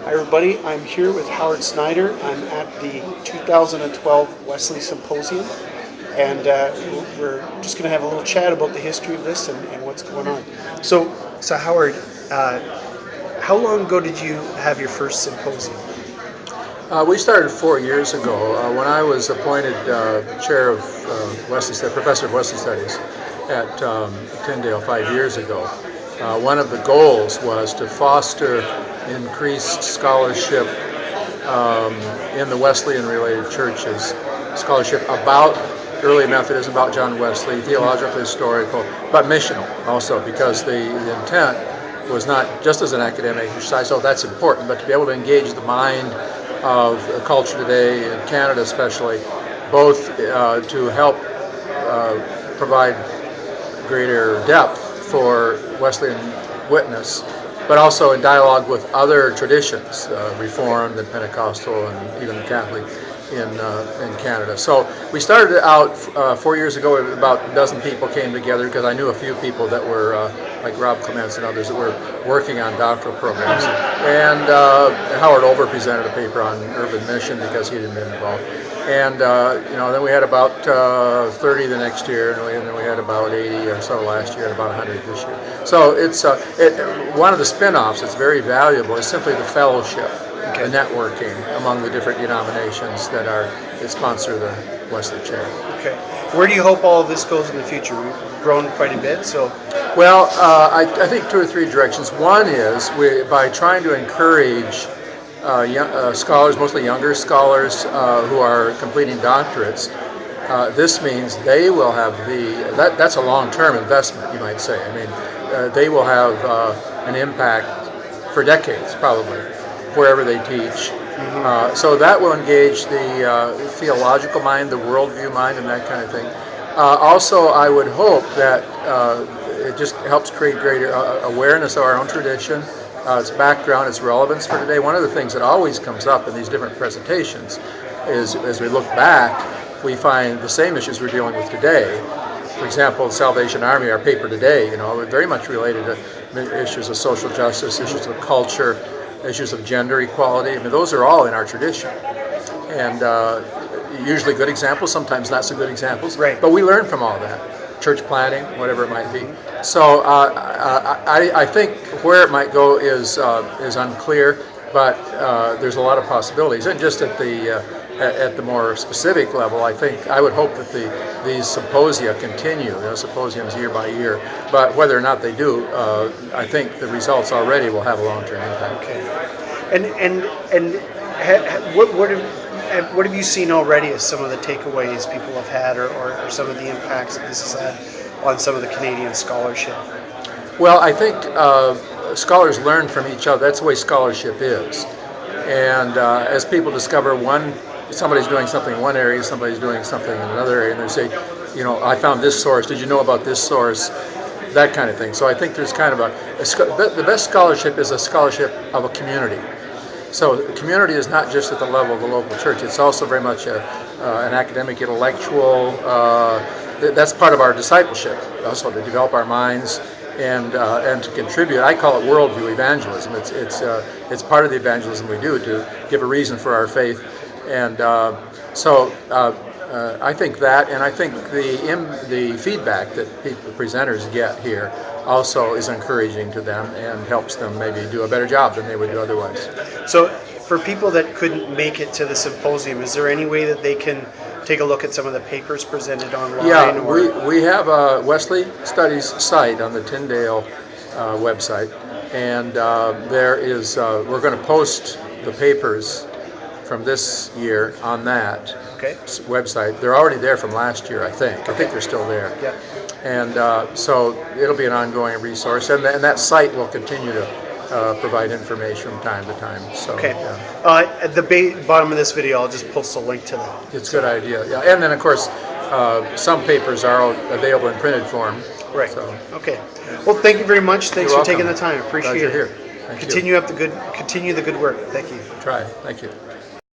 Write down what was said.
Hi everybody, I'm here with Howard Snyder. I'm at the 2012 Wesley Symposium, and we're just going to have a little chat about the history of this and what's going on. So Howard, uh, how long ago did you have your first symposium? We started 4 years ago when I was appointed chair of professor of Wesley Studies at Tyndale 5 years ago. One of the goals was to foster increased scholarship in the Wesleyan-related churches, scholarship about early Methodism, about John Wesley, theological, historical, but missional also, because the intent was not just as an academic exercise, oh, that's important, but to be able to engage the mind of the culture today, in Canada especially, both to help provide greater depth for Wesleyan witness, but also in dialogue with other traditions, Reformed and Pentecostal and even Catholic in Canada. So we started out 4 years ago. About a dozen people came together because I knew a few people that were like Rob Clements and others that were working on doctoral programs. And Howard Over presented a paper on urban mission because he had been involved. And then we had about 30 the next year, and then we had about 80 or so last year, and about 100 this year. So it's one of the spin-offs that's very valuable is simply the fellowship, the networking among the different denominations that sponsor the Wesley Chair. Okay. Where do you hope all of this goes in the future? We've grown quite a bit, so. Well, I think two or three directions. One is by trying to encourage scholars, mostly younger scholars who are completing doctorates. This means they will have that's a long-term investment, you might say. I mean, they will have an impact for decades, probably, wherever they teach. So that will engage the theological mind, the worldview mind, and that kind of thing. Also, I would hope that it just helps create greater awareness of our own tradition, its background, its relevance for today. One of the things that always comes up in these different presentations is, as we look back, we find the same issues we're dealing with today. For example, Salvation Army, our paper today, very much related to issues of social justice, issues of culture, issues of gender equality. I mean, those are all in our tradition. And usually good examples, sometimes not so good examples. Right. But we learn from all that. Church planting, whatever it might be. So I think where it might go is unclear, but there's a lot of possibilities. And just at the more specific level, I would hope that these symposia continue, symposiums year by year. But whether or not they do, I think the results already will have a long-term impact. Okay. What have you seen already as some of the takeaways people have had, or some of the impacts that this has had on some of the Canadian scholarship? Well, I think scholars learn from each other. That's the way scholarship is. And as people discover somebody's doing something in one area, somebody's doing something in another area, and they say, I found this source. Did you know about this source? That kind of thing. So I think there's kind of the best scholarship is a scholarship of a community. So the community is not just at the level of the local church. It's also very much an academic, intellectual. That's part of our discipleship, also to develop our minds and to contribute. I call it worldview evangelism. It's part of the evangelism we do to give a reason for our faith. And so I think that, and I think the feedback that presenters get here also is encouraging to them and helps them maybe do a better job than they would do otherwise. So for people that couldn't make it to the symposium, is there any way that they can take a look at some of the papers presented online? Yeah, we have a Wesley Studies site on the Tyndale website, and we're going to post the papers from this year on that website. They're already there from last year, I think. I think they're still there. Yeah. And so it'll be an ongoing resource, and that site will continue to provide information from time to time. So, okay. Yeah. At the bottom of this video, I'll just post a link to that. It's a good idea. Yeah, and then of course, some papers are available in printed form. Right. So, okay. Well, thank you very much. Thanks You're for taking welcome. the time. Appreciate Glad it. you're here. Thank you. Continue the good work. Thank you. Try. Thank you.